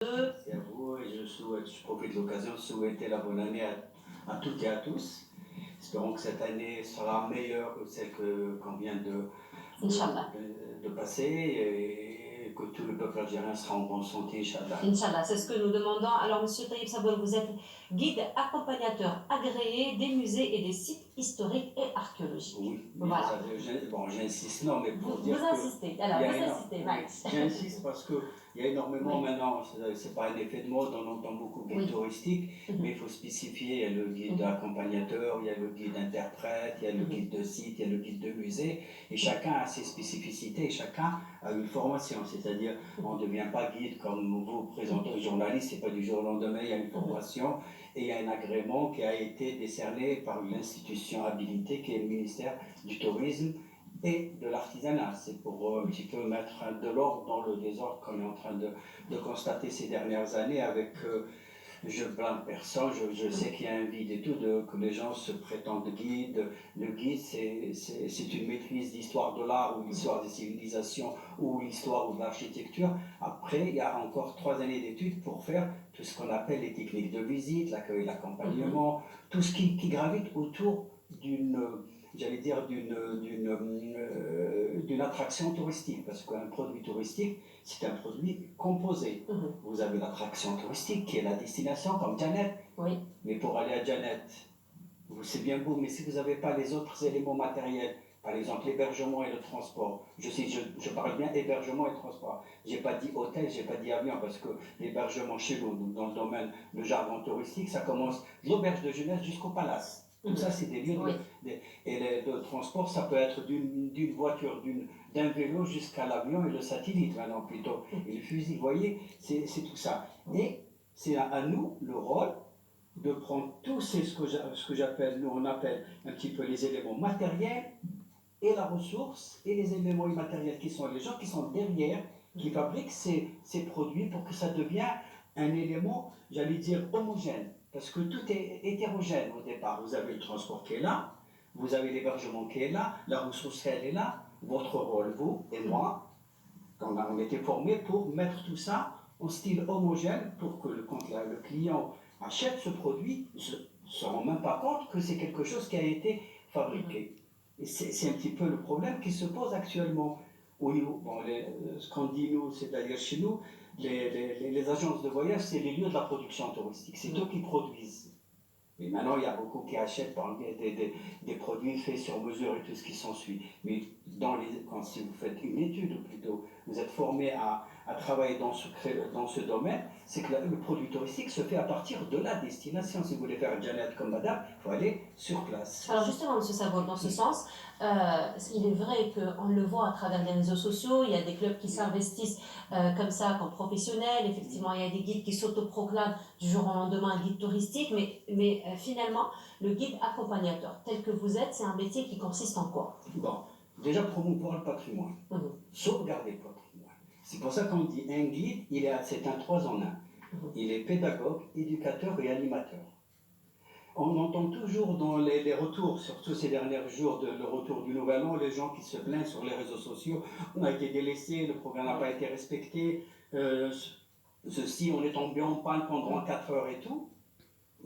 Merci à vous et je profite de l'occasion de souhaiter la bonne année à toutes et à tous. Espérons que cette année sera meilleure que celle qu'on vient Inch'Allah. de passer et que tout le peuple algérien sera en bonne santé, Inch'Allah. Inch'Allah, c'est ce que nous demandons. Alors, Monsieur Taïb Saboul, vous êtes guide accompagnateur agréé des musées et des sites historiques et archéologiques. Oui, voilà. J'insiste, non, mais pour dire vous insistez, alors vous insistez, Max. J'insiste parce qu'il y a énormément maintenant, c'est pas un effet de mode, on entend beaucoup de guides touristiques, mais il faut spécifier, il y a le guide accompagnateur, il y a le guide interprète, il y a le guide de site, il y a le guide de musée, et chacun a ses spécificités, et chacun a une formation, c'est-à-dire on ne devient pas guide comme vous présentez journaliste, c'est pas du jour au lendemain, il y a une formation, et il y a un agrément qui a été décerné par l'institution habilitée qui est le ministère du Tourisme et de l'artisanat. C'est pour un petit peu mettre de l'ordre dans le désordre qu'on est en train de constater ces dernières années avec... je blâme personne, je sais qu'il y a un vide et tout, que les gens se prétendent guides. Le guide, c'est une maîtrise d'histoire de l'art ou l'histoire des civilisations ou l'histoire ou de l'architecture. Après, il y a encore 3 années d'études pour faire tout ce qu'on appelle les techniques de visite, l'accueil, l'accompagnement, tout ce qui gravite autour d'une attraction touristique, parce qu'un produit touristique, c'est un produit composé. Vous avez l'attraction touristique qui est la destination, comme Janet. Oui. Mais pour aller à Janet, c'est bien beau, mais si vous n'avez pas les autres éléments matériels, par exemple l'hébergement et le transport, je parle bien hébergement et transport. J'ai pas dit hôtel, j'ai pas dit avion, parce que l'hébergement chez nous, dans le domaine, le jargon touristique, ça commence de l'auberge de jeunesse jusqu'au palace. Tout ça, c'est des lieux et le transport, ça peut être d'une voiture, d'un vélo jusqu'à l'avion et le satellite, maintenant plutôt, et le fusil. Vous voyez, c'est tout ça. Et c'est à nous le rôle de prendre tout ce que j'appelle, nous on appelle un petit peu les éléments matériels et la ressource et les éléments immatériels qui sont les gens qui sont derrière, qui fabriquent ces produits pour que ça devienne un élément, j'allais dire, homogène. Parce que tout est hétérogène au départ. Vous avez le transport qui est là, vous avez l'hébergement qui est là, la ressource elle est là, votre rôle, vous et moi, on était formés pour mettre tout ça en style homogène pour que quand le client achète ce produit, ne se rend même pas compte que c'est quelque chose qui a été fabriqué. Et c'est un petit peu le problème qui se pose actuellement. Au niveau, ce qu'on dit nous, c'est-à-dire chez nous, les agences de voyage, c'est les lieux de la production touristique. C'est eux qui produisent. Mais maintenant, il y a beaucoup qui achètent des produits faits sur mesure et tout ce qui s'ensuit. Mais si vous faites une étude, ou plutôt, vous êtes formé à travailler dans ce domaine, c'est que le produit touristique se fait à partir de la destination. Si vous voulez faire un Janet comme madame, il faut aller sur place. Alors justement, M. Saboul, dans ce sens, il est vrai qu'on le voit à travers les réseaux sociaux, il y a des clubs qui s'investissent comme ça, comme professionnels, effectivement il y a des guides qui s'autoproclament du jour au lendemain un guide touristique, mais finalement, le guide accompagnateur tel que vous êtes, c'est un métier qui consiste en quoi? Bon, déjà promouvoir le patrimoine, sauvegarder le patrimoine. C'est pour ça qu'on dit un guide, c'est un 3 en 1. Il est pédagogue, éducateur et animateur. On entend toujours dans les retours, surtout ces derniers jours, le retour du Nouvel An, les gens qui se plaignent sur les réseaux sociaux, on a été délaissé, le programme n'a pas été respecté, on est tombé en panne pendant 4 heures et tout.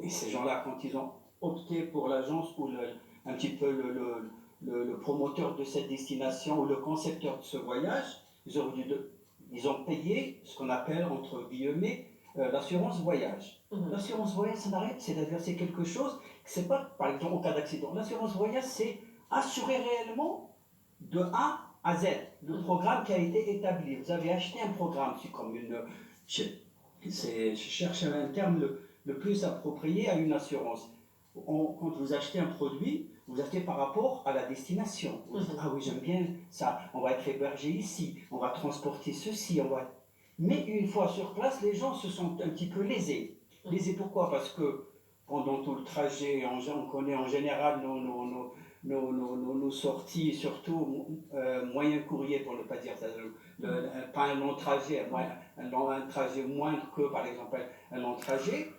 Et ces gens-là, quand ils ont opté pour l'agence ou un petit peu le promoteur de cette destination ou le concepteur de ce voyage, ils ont payé ce qu'on appelle, entre guillemets, l'assurance voyage. L'assurance voyage, c'est-à-dire c'est quelque chose, c'est pas, par exemple, en cas d'accident. L'assurance voyage, c'est assurer réellement de A à Z le programme qui a été établi. Vous avez acheté un programme, c'est comme je cherche un terme le plus approprié à une assurance. Quand vous achetez un produit, vous achetez par rapport à la destination. Vous dites, ah oui, j'aime bien ça, on va être hébergé ici, on va transporter ceci, Mais une fois sur place, les gens se sentent un petit peu lésés. Lésés pourquoi? Parce que pendant tout le trajet, on connaît en général nos sorties, surtout moyen courrier, pour ne pas dire ça, pas un long trajet, un trajet moindre que par exemple un long trajet.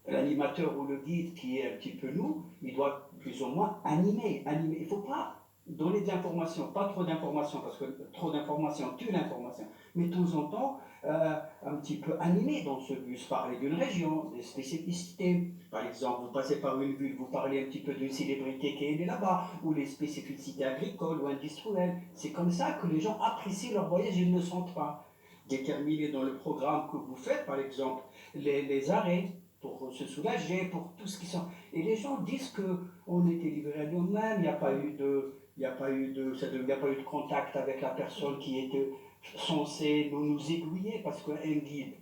L'animateur ou le guide qui est un petit peu nous, il doit plus ou moins animer. Il ne faut pas donner de l'information, pas trop d'informations, parce que trop d'informations tue l'information, mais de temps en temps, un petit peu animé dans ce bus, parler d'une région, des spécificités. Par exemple, vous passez par une ville, vous parlez un petit peu d'une célébrité qui est née là-bas, ou les spécificités agricoles ou industrielles. C'est comme ça que les gens apprécient leur voyage, ils ne le sentent pas. Déterminer dans le programme que vous faites, par exemple, les arrêts pour se soulager, pour tout ce qui sont... Et les gens disent qu'on était livré à nous-mêmes, il n'y a pas eu de... Il n'y a pas eu de contact avec la personne qui était censée nous aiguiller, parce qu'un guide,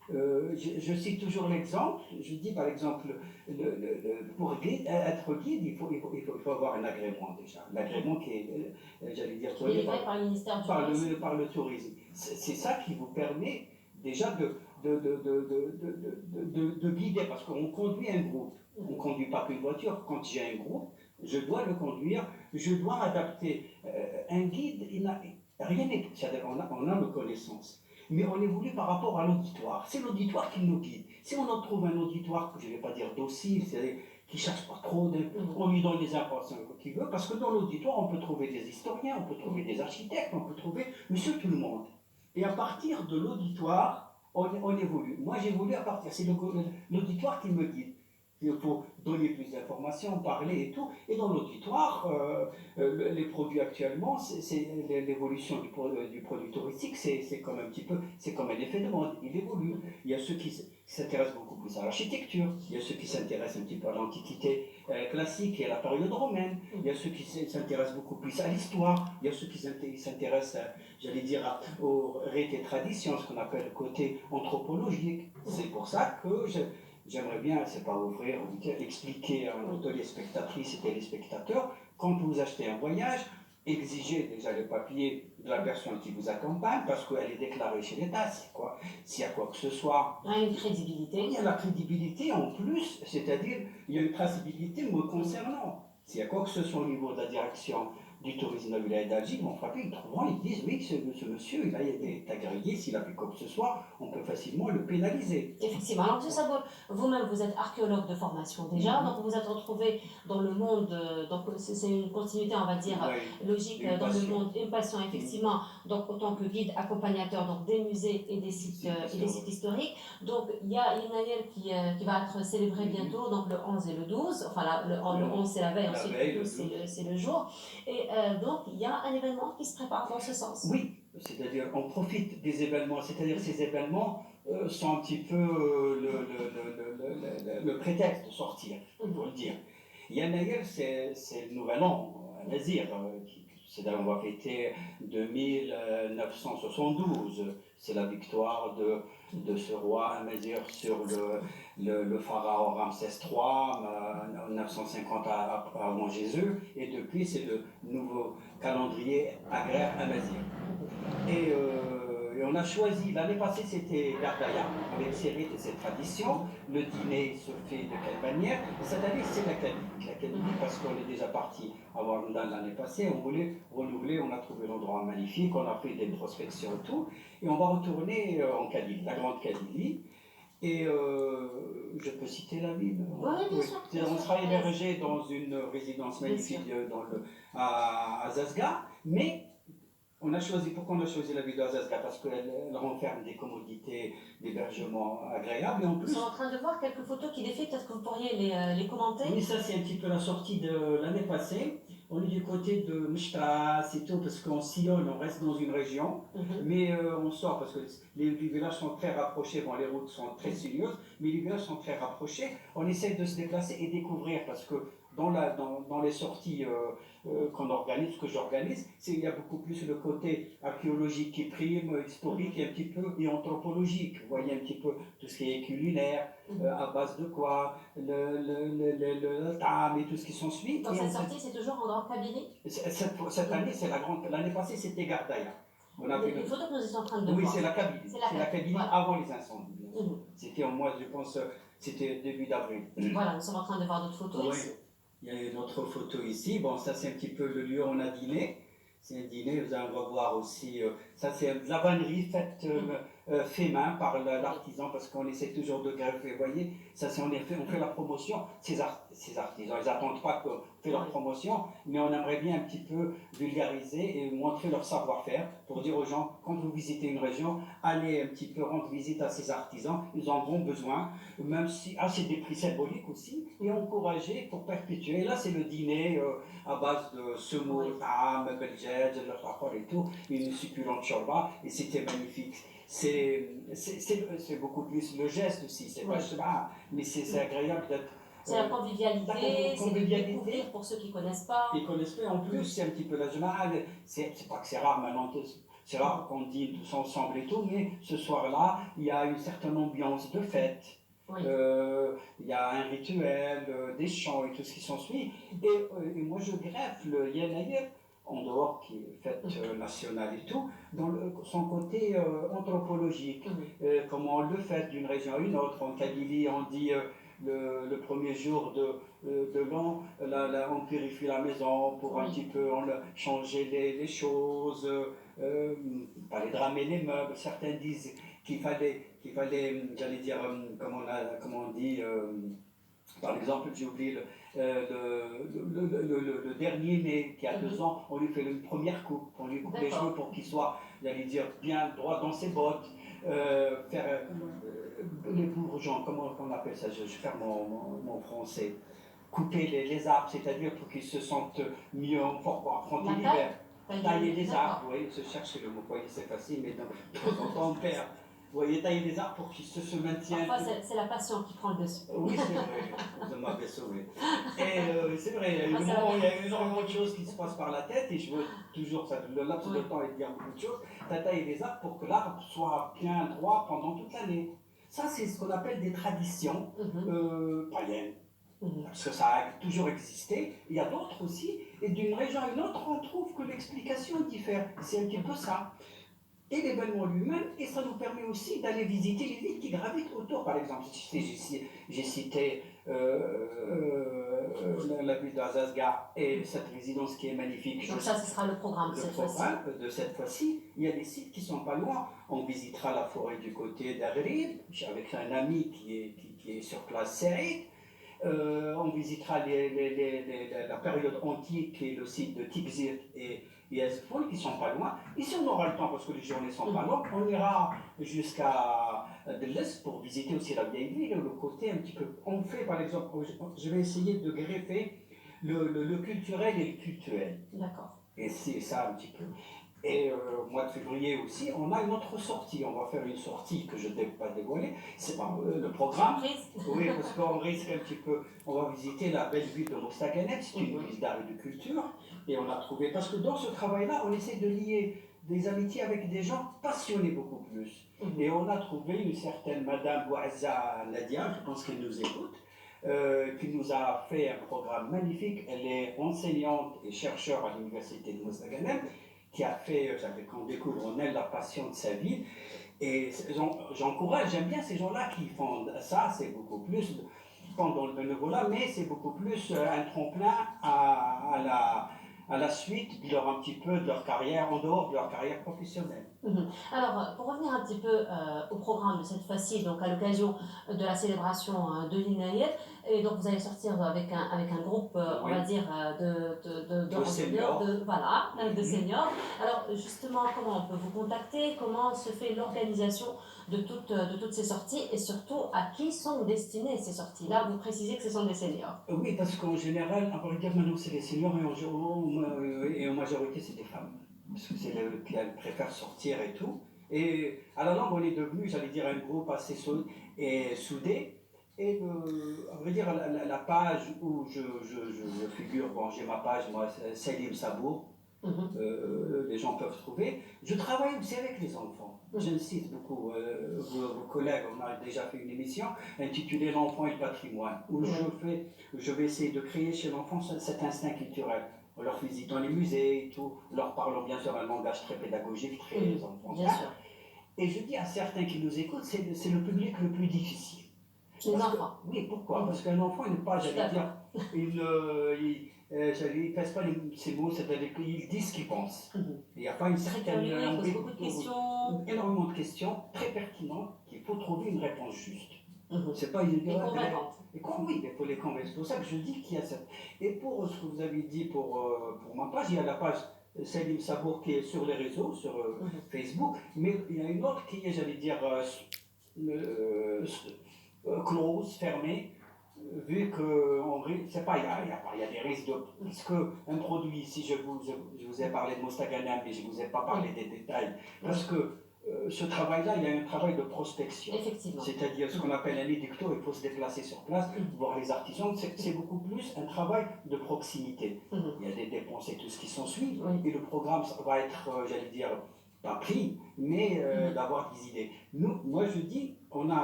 je cite toujours l'exemple, je dis par exemple, pour être guide, il faut avoir un agrément déjà. L'agrément qui est, j'allais dire, délivré par le ministère du Tourisme. Par le tourisme. C'est ça qui vous permet déjà de guider, parce qu'on conduit un groupe. On ne conduit pas qu'une voiture. Quand j'ai un groupe, je dois le conduire, je dois m'adapter. Un guide, rien n'est... On a nos connaissances. Mais on évolue par rapport à l'auditoire. C'est l'auditoire qui nous guide. Si on en trouve un auditoire, que je ne vais pas dire docile, c'est-à-dire qui ne cherche pas trop, on lui donne les informations qu'il veut, parce que dans l'auditoire, on peut trouver des historiens, on peut trouver des architectes, on peut trouver monsieur tout le monde. Et à partir de l'auditoire, on évolue. Moi, j'évolue à partir, c'est l'auditoire qui me guide. Il faut donner plus d'informations, parler et tout. Et dans l'auditoire, les produits actuellement, c'est l'évolution du produit touristique, c'est comme un petit peu, c'est comme un effet de mode, il évolue. Il y a ceux qui s'intéressent beaucoup plus à l'architecture, il y a ceux qui s'intéressent un petit peu à l'antiquité classique et à la période romaine, il y a ceux qui s'intéressent beaucoup plus à l'histoire, il y a ceux qui s'intéressent, j'allais dire, aux rites et traditions, ce qu'on appelle le côté anthropologique. C'est pour ça que j'aimerais bien, c'est pas ouvrir, expliquer à nos téléspectatrices et téléspectateurs, quand vous achetez un voyage, exigez déjà les papiers de la personne qui vous accompagne, parce qu'elle est déclarée chez l'État, s'il y a quoi que ce soit. Il y a une crédibilité. Il y a la crédibilité en plus, c'est-à-dire il y a une traçabilité me concernant. S'il y a quoi que ce soit au niveau de la direction du tourisme de la Wilaya d'Alger, ils vont frapper, ils trouveront, ils disent oui, ce monsieur, il a été agréé, s'il a fait quoi que ce soit, on peut facilement le pénaliser. Effectivement. Alors, M. Saboul, vous-même, vous êtes archéologue de formation déjà, donc vous êtes retrouvé dans le monde, donc c'est une continuité, on va dire, logique dans le monde, une passion, effectivement, donc autant que guide, accompagnateur donc, des musées et des sites historiques. Donc, il y a une annuelle qui va être célébrée bientôt, donc le 11 et le 12, enfin le 11 c'est la veille, ensuite le 12 c'est le jour. Et donc, il y a un événement qui se prépare dans ce sens. Oui, c'est-à-dire on profite des événements, c'est-à-dire ces événements sont un petit peu le prétexte de sortir, il faut le dire. Yanaïr, c'est le nouvel an, à Nazir, c'est-à-dire on va fêter 2972, c'est la victoire de ce roi Amazir sur le pharaon Ramsès III, 950 avant Jésus, et depuis c'est le nouveau calendrier agraire Amazir. Et on a choisi, l'année passée c'était Gardaya, avec ses rites et ses traditions. Le dîner se fait de quelle manière? Cette année c'est la Kabylie, parce qu'on est déjà parti avant l'année passée, on voulait renouveler, on a trouvé l'endroit magnifique, on a fait des prospections et tout, et on va retourner en Kabylie, la grande Kabylie. Et je peux citer la ville. Oui, bien sûr. On sera hébergé dans une résidence magnifique à Zazga, mais pourquoi on a choisi la ville de Zazga? Parce qu'elle renferme des commodités d'hébergement agréables. Et en plus, nous sommes en train de voir quelques photos qui défilent, peut-être que vous pourriez les commenter. Oui, ça c'est un petit peu la sortie de l'année passée. On est du côté de Mchtas et tout, parce qu'on sillonne, on reste dans une région, mais on sort parce que les villages sont très rapprochés, bon les routes sont très sinueuses, mais les villages sont très rapprochés. On essaie de se déplacer et découvrir, parce que dans les sorties qu'on organise, que j'organise, il y a beaucoup plus le côté archéologique qui prime, historique et un petit peu et anthropologique. Vous voyez un petit peu tout ce qui est culinaire, à base de quoi, le tam et tout ce qui s'ensuit. Donc cette sortie, c'est toujours en grande Kabylie? Cette année, c'est la grande. L'année passée, c'était Gardaya. On a une photo que nous étions en train de voir. Oui, c'est la Kabylie. C'est la Kabylie voilà. Avant les incendies. C'était en mois, je pense, c'était début d'avril. Voilà, nous sommes en train de voir d'autres photos ici. Il y a une autre photo ici. Bon, ça c'est un petit peu le lieu où on a dîné. C'est un dîner, on va voir aussi. Ça c'est la vannerie faite fait main par l'artisan, parce qu'on essaie toujours de greffer. Vous voyez, ça c'est on fait la promotion. Ces artisans, ils n'attendent pas qu'on fait leur Oui, promotion, mais on aimerait bien un petit peu vulgariser et montrer leur savoir-faire pour dire aux gens, quand vous visitez une région, allez un petit peu rendre visite à ces artisans, ils en ont besoin, même si c'est des prix symboliques aussi, et encourager pour perpétuer. Et là, c'est le dîner à base de semoule, oui, ta'am, belgède, le rafal et tout, une succulente shorba, et c'était magnifique. C'est beaucoup plus le geste aussi, c'est pas oui. je sais pas, mais c'est agréable d'être. C'est la La convivialité, c'est de convivialité, découvrir pour ceux qui ne connaissent pas. ils connaissent pas. En plus, c'est un petit peu la Jama'a. C'est pas que c'est rare maintenant, c'est rare Mhm. qu'on dîne tous ensemble et tout, mais ce soir-là, il y a une certaine ambiance de fête. Oui, Il y a un rituel, des chants et tout ce qui s'ensuit. Et moi, je greffe le Yenayeb, en dehors qui est fête nationale et tout, dans son côté anthropologique. Comment on le fait d'une région à une autre. En Kabylie, on dit le premier jour de l'an, on purifie la maison pour un oui, petit peu changer les choses, pas les dramer les meubles. Certains disent qu'il fallait, j'allais dire, comment on dit, par exemple, j'ai oublié le dernier né qui a 2 ans, on lui fait une première coupe, on lui coupe les cheveux d'accord. pour qu'il soit, j'allais dire, bien droit dans ses bottes, faire les bourgeons, comment on appelle ça, je perds mon français, couper les arbres, c'est-à-dire pour qu'ils se sentent mieux pour affronter La l'hiver. Tailler taille, les arbres, d'accord. vous voyez, se chercher le mot, vous voyez, c'est facile, mais de temps en temps on perd. Vous voyez, tailler les arbres pour qu'ils se maintiennent. Parfois, c'est la passion qui prend le dessus. Oui, c'est vrai, vous m'avez sauvé. Et c'est vrai, il y a Ah, des c'est la moments où il y a vérité, c'est la énormément de vérité. choses qui se passent par la tête et je veux toujours, ça, le laps de Oui. temps et dire beaucoup de choses. Tailler les arbres pour que l'arbre soit bien droit pendant toute l'année. Ça, c'est ce qu'on appelle des traditions païennes. Parce que ça a toujours existé. Il y a d'autres aussi. Et d'une région à une autre, on trouve que l'explication diffère. C'est un petit peu ça. Et l'événement lui-même, et ça nous permet aussi d'aller visiter les villes qui gravitent autour. Par exemple, j'ai cité la ville d'Azazga et cette résidence qui est magnifique. Donc ça, ce sera le programme Le cette fois-ci. programme de cette fois-ci, il y a des sites qui sont pas loin. On visitera la forêt du côté d'Agrid, avec un ami qui est sur place, Saïd. On visitera la période antique et le site de Tikzit et Yazfoul qui sont pas loin. Ici, on aura le temps parce que les journées sont pas longues. On ira jusqu'à l'est pour visiter aussi la vieille ville, le côté un petit peu. On fait par exemple, je vais essayer de greffer le culturel et le cultuel. D'accord. Et c'est ça un petit peu. Et au mois de février aussi, on a une autre sortie. On va faire une sortie que je ne vais pas dévoiler. C'est pas le programme. Surprise. Oui, parce qu'on risque un petit peu. On va visiter la belle ville de Mostaganem. C'est une ville d'art et de culture. Et on a trouvé. Parce que dans ce travail-là, on essaie de lier des amitiés avec des gens passionnés beaucoup plus. Et on a trouvé une certaine Madame Bouazza Nadia, je pense qu'elle nous écoute. Qui nous a fait un programme magnifique. Elle est enseignante et chercheur à l'université de Mostaganem, qui a fait, qu'on découvre en elle la passion de sa vie. Et j'encourage, j'aime bien ces gens-là qui font ça, c'est beaucoup plus pendant le bénévolat, mais c'est beaucoup plus un tremplin à la suite de leur, un petit peu de leur carrière, en dehors de leur carrière professionnelle. Alors, pour revenir un petit peu au programme de cette fois-ci, donc à l'occasion de la célébration de l'Inayet, et donc vous allez sortir avec un groupe, on va dire, De seniors. Voilà, de seniors. Alors, justement, comment on peut vous contacter? Comment se fait l'organisation de toutes ces sorties? Et surtout, à qui sont destinées ces sorties-là? Vous précisez que ce sont des seniors. Oui, parce qu'en général, à vrai dire, maintenant, c'est les seniors et en majorité, c'est des femmes. Parce que c'est eux qui préfèrent sortir et tout. Et à la longue, on est devenu, j'allais dire, un groupe assez soudé. Et à vrai dire, la page où je figure, bon, j'ai ma page, moi, c'est Salim Sabour, les gens peuvent trouver. Je travaille aussi avec les enfants. J'insiste beaucoup, vos collègues, on a déjà fait une émission intitulée L'enfant et le patrimoine, où je vais essayer de créer chez l'enfant cet instinct culturel. En leur visitant les musées et tout, leur parlant bien sûr un langage très pédagogique, très enfantin. Bien sûr. Et je dis à certains qui nous écoutent, c'est le public le plus difficile. Les enfants. Oui, pourquoi? Parce qu'un enfant, il n'est pas, j'allais dire, Ils ne pèsent pas ces mots, c'est-à-dire qu'ils disent ce qu'ils pensent. Mhm. Il n'y a pas une Très certaine... curieux, il pose beaucoup de questions. Énormément de questions très pertinentes qu'il faut trouver une réponse juste. Mhm. C'est pas une Et convaincante. Oui, il faut les convaincre. C'est pour ça que je dis qu'il y a ça. Et pour ce que vous avez dit pour ma page, il y a la page Selim Sabour qui est sur les réseaux, sur Facebook, mais il y a une autre qui est, j'allais dire, close, fermée, vu que c'est pas, il y a des risques de. Parce qu'un produit, si je vous ai parlé de Mostaganem, mais je ne vous ai pas parlé des détails, parce que ce travail-là, il y a un travail de prospection. Effectivement. C'est-à-dire ce qu'on appelle un édicto, il faut se déplacer sur place, voir les artisans. C'est beaucoup plus un travail de proximité. Il y a des dépenses et tout ce qui s'ensuit. Et le programme ça va être, j'allais dire, pas pris, mais d'avoir des idées. Moi, je dis,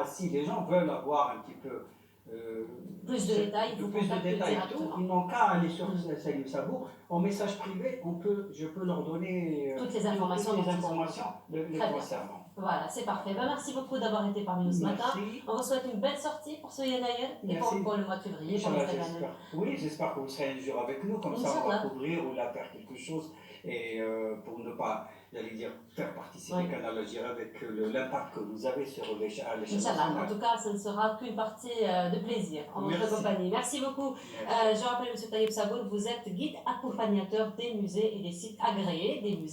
si les gens veulent avoir un petit peu plus de détails, vous contactez directement. Ils n'ont qu'à aller sur Selim Sabour. En message privé, je peux leur donner toutes les informations les concernant. Voilà, c'est parfait. Merci beaucoup d'avoir été parmi nous ce matin. On vous souhaite une belle sortie pour ce Yanaïen et pour le mois de février. Oui, j'espère que vous serez un jour avec nous, comme ça on va couvrir ou là faire quelque chose. Et pour ne pas, j'allais dire, faire participer Canal Algérie avec l'impact que vous avez sur l'échelle nationale. En tout cas, ce ne sera qu'une partie de plaisir en votre compagnie. Merci beaucoup. Je rappelle, M. Taïeb Sabour, vous êtes guide accompagnateur des musées et des sites agréés des musées.